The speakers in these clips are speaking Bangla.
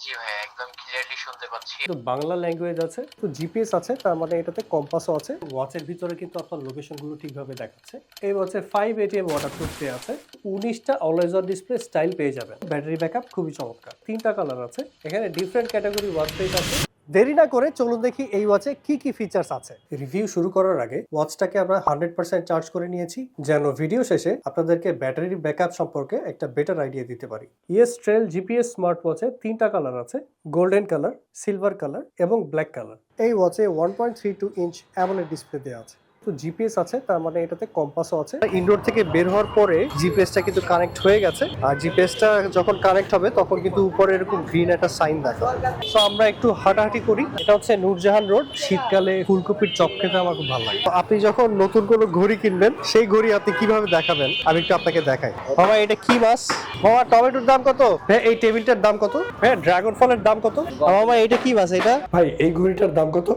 জি ভাইয়া, একদম ক্লিয়ারলি শুনতে পাচ্ছি। তো বাংলা ল্যাঙ্গুয়েজ আছে, তো জিপিএস আছে, তার মানে এটাতে কম্পাসও আছে। ওয়াচের ভিতরে কিন্তু আপনার লোকেশনগুলো ঠিকভাবে দেখাচ্ছে। এই ওয়াচে 5 এটিএম ওয়াটারপ্রুফ দেয়া আছে। 19টা অলওয়েজ অন ডিসপ্লে স্টাইল পেয়ে যাবেন। ব্যাটারি ব্যাকআপ খুবই চমৎকার। 3টা কালার আছে। এখানে ডিফারেন্ট ক্যাটাগরি ওয়াচ ফেস আছে। দেরি না করে চলুন দেখি এই ওয়াচে কি কি ফিচার্স আছে। রিভিউ শুরু করার আগে ওয়াচটাকে আমরা 100% চার্জ করে নিয়েছি, যেন ভিডিও শেষে আপনাদেরকে ব্যাটারির ব্যাকআপ সম্পর্কে একটা বেটার আইডিয়া দিতে পারি। ইয়েস ট্রেল জিপিএস স্মার্ট ওয়াচে 3টা কালার আছে, গোল্ডেন কালার, সিলভার কালার এবং ব্ল্যাক কালার। এই ওয়াচে 1.32 ইঞ্চ অ্যামোলেড ডিসপ্লে দেওয়া আছে। তো জিপিএস আছে, তার মানে এটাতে কম্পাসও আছে। ইনডোর থেকে বের হওয়ার পরে জিপিএসটা কিন্তু কানেক্ট হয়ে গেছে, আর জিপিএসটা যখন কানেক্ট হবে তখন কিন্তু উপরে এরকম গ্রিন একটা সাইন দেখাবে। তো আমরা একটু হাঁটাহাঁটি করি। এটা হচ্ছে নূরজাহান রোড। শীতকালে ফুলকপির চপ খেতে আমার খুব ভালো লাগে। তো আপনি যখন নতুন কোনো ঘড়ি কিনবেন, সেই ঘড়ি আপনি কিভাবে দেখাবেন আমি একটু আপনাকে দেখাই। বাবা এটা কি মাছ? বাবা টমেটোর দাম কত? হ্যাঁ এই টেবিলটার দাম কত? হ্যাঁ ড্রাগন ফলের দাম কত? বাবা এটা কি মাছ এটা? ভাই এই ঘড়িটার দাম কত?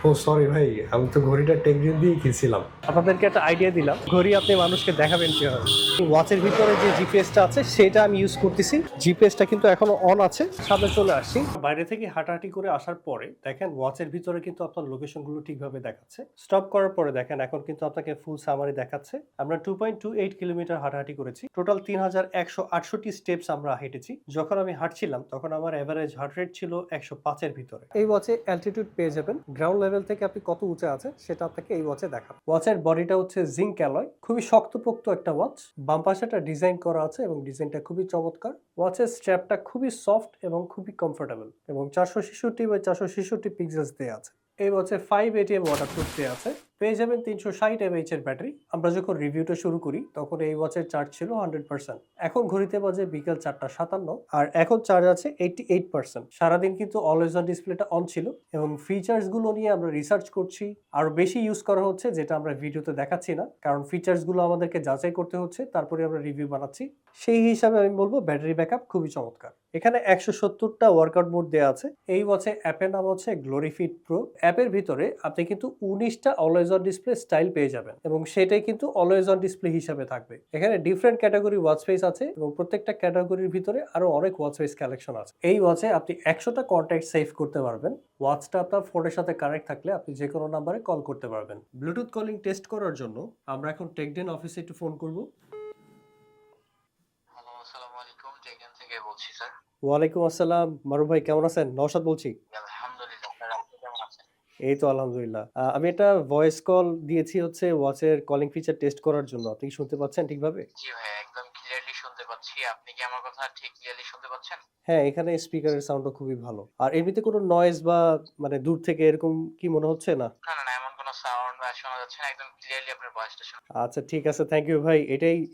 ও সরি ভাই, আমি তো ঘড়িটা টেকনিক দিয়ে কিনছিলাম। আপনাদেরকে একটা আইডিয়া দিলাম, ঘড়ি আপনি মানুষকে দেখাবেন কিভাবে। ওয়াচের ভিতরে যে জিপিএসটা আছে সেটা আমি ইউজ করতেছি। জিপিএসটা কিন্তু এখনো অন আছে। সামনে চলে আসছি। বাইরে থেকে হাঁটাহাঁটি করে আসার পরে দেখেন ওয়াচের ভিতরে কিন্তু আপনার লোকেশনগুলো ঠিকভাবে দেখাচ্ছে। স্টপ করার পরে দেখেন এখন কিন্তু আপনাকে ফুল সামারি দেখাচ্ছে। আমরা 2.28 কিলোমিটার হাঁটাহাঁটি করেছি। টোটাল 3168 স্টেপস আমরা হেঁটেছি। যখন আমি হাঁটছিলাম তখন আমার এভারেজ হার্ট রেট ছিল 105 এর ভিতরে। এই ওয়াচে অ্যালটিটিউড পেয়ে যাবেন। গ্রাউন্ড লেভেল থেকে আপনি কত উঁচে আছেন সেটা আপনাকে এই ওয়াচে দেখাবে। ওয়াচের বডিটা হচ্ছে জিঙ্ক অ্যালয়, খুবই শক্তপোক্ত একটা ওয়াচ। বাম পাশেটা ডিজাইন করা আছে এবং ডিজাইনটা খুবই চমৎকার। ওয়াচের স্ট্র্যাপটা খুবই সফট এবং খুবই কমফোর্টেবল এবং 466 পিক্সেলস দেয়া আছে। এই ওয়াচে 5 এটিএম ওয়াটারপ্রুফ দেয়া আছে। পেয়ে যাবেন 360 এমএইচ এর ব্যাটারি। আমরা যখন রিভিউটা শুরু করি তখন এই ওয়াচের চার্জ ছিল 100%। এখন ঘড়িতে বাজে বিকেল 4:57 আর এখন চার্জ আছে 88%। সারাদিন কিন্তু অলওয়েজ অন ডিসপ্লেটা অন ছিল এবং ফিচার্স গুলো নিয়ে আমরা রিসার্চ করছি। আরো বেশি ইউজ করা হচ্ছে, যেটা আমরা ভিডিওতে দেখাচ্ছি না, কারণ ফিচার্স গুলো আমাদেরকে যাচাই করতে হচ্ছে, তারপরে আমরা রিভিউ বানাচ্ছি। সেই হিসাবে আমি বলবো ব্যাটারি ব্যাকআপ খুবই চমৎকার। এখানে 170টা ওয়ার্কআউট মোড দেওয়া আছে। এই ওয়াচে অ্যাপের নাম হচ্ছে গ্লোরিফিট প্রো। অ্যাপের ভিতরে আপনি কিন্তু 19টা অলওয়েজ অন ডিসপ্লে স্টাইল পেয়ে যাবেন এবং সেটাই কিন্তু অলওয়েজ অন ডিসপ্লে হিসাবে থাকবে। এখানে ডিফারেন্ট ক্যাটাগরি ওয়াচ ফেস আছে এবং প্রত্যেকটা ক্যাটাগরির ভিতরে আরো অনেক ওয়াচ ফেস কালেকশন আছে। এই ওয়াচে আপনি 100টা কন্ট্যাক্ট সেভ করতে পারবেন। ওয়াচটা আপনার ফোনের সাথে কানেক্ট থাকলে আপনি যে কোনো নাম্বারে কল করতে পারবেন। ব্লুটুথ কলিং টেস্ট করার জন্য আমরা এখন টেকডেন অফিসে একটু ফোন করব। হ্যালো, আসসালামু আলাইকুম। টেকন থেকে বলছি স্যার। ওয়ালাইকুম আসসালাম মারুফ ভাই, কেমন আছেন? নওশাদ বলছি। আলহামদুলিল্লাহ স্যার, আপনি কেমন আছেন? এই তো আলহামদুলিল্লাহ। আমি একটা ভয়েস কল দিয়েছি হচ্ছে ওয়াচের কলিং ফিচার টেস্ট করার জন্য। আপনি কি শুনতে পাচ্ছেন ঠিকভাবে? জি ভাইয়া, একদম ক্লিয়ারলি শুনতে পাচ্ছি। আপনি কি আমার কথা ঠিক ক্লিয়ারলি শুনতে পাচ্ছেন? হ্যাঁ, এখানে স্পিকারের সাউন্ডও খুবই ভালো। আর এমনিতে কোনো নয়েজ বা মানে দূর থেকে এরকম কি মনে হচ্ছে না? না, না, না, এমন কোনো সাউন্ড বা শোনা যাচ্ছে না। একদম ক্লিয়ারলি আপনার ভয়েসটা শোনা। আচ্ছা ঠিক আছে, থ্যাংক ইউ ভাই।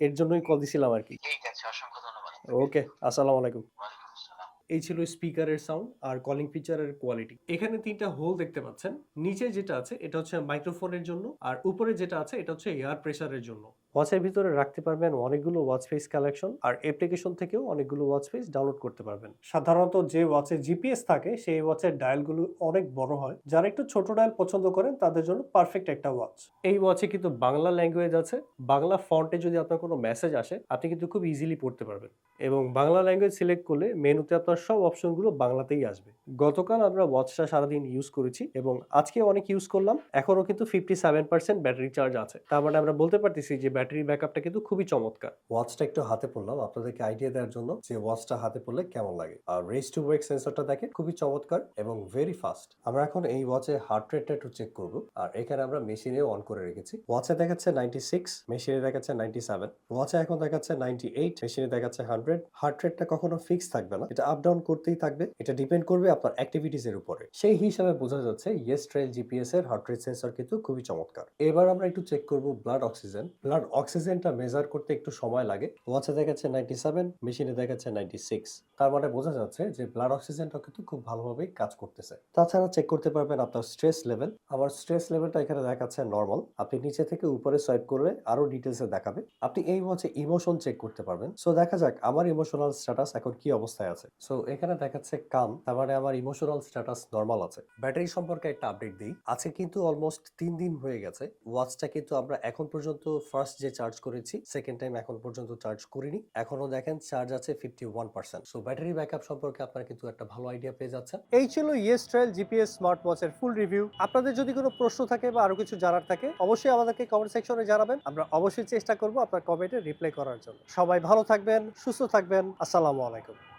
এর জন্যই কল দিছিলাম আরকি। ঠিক আছে, অসংখ্য ধন্যবাদ আপনাকে। ওকে, আসসালামু আলাইকুম। ওয়ালাইকুম আসসালাম। এই ছিল স্পিকারের সাউন্ড আর কলিং ফিচারের কোয়ালিটি। এখানে 3টা হোল দেখতে পাচ্ছেন। নিচে যেটা আছে এটা হচ্ছে মাইক্রোফোনের জন্য, আর উপরে যেটা আছে এটা হচ্ছে এয়ার প্রেসারের জন্য। ওয়াচের ভিতরে রাখতে পারবেন অনেকগুলো ওয়াচ ফেস কালেকশন, আর অ্যাপ্লিকেশন থেকেও অনেকগুলো ওয়াচ ফেস ডাউনলোড করতে পারবেন। সাধারণত যে ওয়াচে জিপিএস থাকে সেই ওয়াচের ডায়ালগুলো অনেক বড় হয়। যারা একটু ছোট ডায়াল পছন্দ করেন তাদের জন্য পারফেক্ট একটা ওয়াচ। এই ওয়াচে কিন্তু বাংলা ল্যাঙ্গুয়েজ আছে। বাংলা ফন্টে যদি আপনার কোনো মেসেজ আসে আপনি কিন্তু খুব ইজিলি পড়তে পারবেন এবং বাংলা ল্যাঙ্গুয়েজ সিলেক্ট করলে মেনুতে আপনার সব অপশনগুলো বাংলাতেই আসবে। গতকাল আমরা ওয়াচটা সারাদিন ইউজ করেছি এবং আজকে অনেক ইউজ করলাম। এখনো কিন্তু 57% ব্যাটারি চার্জ আছে। তার মানে আমরা বলতে পারতেছি যে ব্যাটারি ব্যাকআপটা কিন্তু খুবই চমৎকার। ওয়াচটা একটু হাতে পড়লাম আপনাদেরকে আইডিয়া দেওয়ার জন্য যে ওয়াচটা হাতে পড়লে কেমন লাগে। আর রেস টু ওয়েক সেন্সরটা দেখে খুবই চমৎকার এবং ভেরি ফাস্ট। আমরা এখন এই ওয়াচে হার্ট রেটটা একটু চেক করব। আর এখানে আমরা মেশিনে অন করে রেখেছি। ওয়াচে দেখাচ্ছে 96, মেশিনে দেখাচ্ছে 97। ওয়াচে এখন দেখাচ্ছে 98, মেশিনে দেখাচ্ছে 100। হার্ট রেটটা কখনো ফিক্স থাকবে না, এটা আপ ডাউন করতেই থাকবে। এটা ডিপেন্ড করবে আপনার অ্যাক্টিভিটিস এর উপরে। সেই হিসাবে বোঝা যাচ্ছে ইয়েস ট্রেল জিপিএস এর হার্ট রেট সেন্সর কিন্তু খুবই চমৎকার। এবার আমরা একটু চেক করব ব্লাড অক্সিজেন। ব্লাড অক্সিজেনটা মেজার করতে একটু সময় লাগে। ওয়াচে দেখাচ্ছে 97, মেশিনে দেখাচ্ছে 96। তার মানে বোঝা যাচ্ছে যে ব্লাড অক্সিজেনটা কিন্তু খুব ভালোভাবেই কাজ করতেছে। তাছাড়া চেক করতে পারবেন আপনার স্ট্রেস লেভেল। আমার স্ট্রেস লেভেলটা এখানে দেখাচ্ছে নরমাল। আপনি নিচে থেকে উপরে সোয়াইপ করলে আরো ডিটেলসে দেখাবে। আপনি এই ওয়াচে ইমোশন চেক করতে পারবেন। সো দেখা যাক আমার ইমোশনাল স্ট্যাটাস এখন কি অবস্থায় আছে। সো এখানে দেখাচ্ছে কাম, তার মানে আমার ইমোশনাল স্ট্যাটাস নরমাল আছে। ব্যাটারি সম্পর্কে একটা আপডেট দিই। আজকে কিন্তু অলমোস্ট 3 দিন হয়ে গেছে। ওয়াচটা কিন্তু আমরা এখন পর্যন্ত ফার্স্ট যে চার্জ করেছি, সেকেন্ড টাইম এখন পর্যন্ত চার্জ করিনি। এখনো দেখেন চার্জ আছে 51%। সো ব্যাটারি ব্যাকআপ সম্পর্কে আপনারা কিন্তু একটা ভালো আইডিয়া পেয়ে যাচ্ছেন। এই ছিল ইয়েস ট্রায়াল জিপিএস স্মার্ট ওয়াচের ফুল রিভিউ। আপনাদের যদি কোনো প্রশ্ন থাকে বা আরো কিছু জানার থাকে, অবশ্যই আমাদেরকে কমেন্ট সেকশনে জানাবেন। আমরা অবশ্যই চেষ্টা করব আপনার কমেন্টে রিপ্লাই করার জন্য। সবাই ভালো থাকবেন, সুস্থ থাকবেন। আসসালামু আলাইকুম।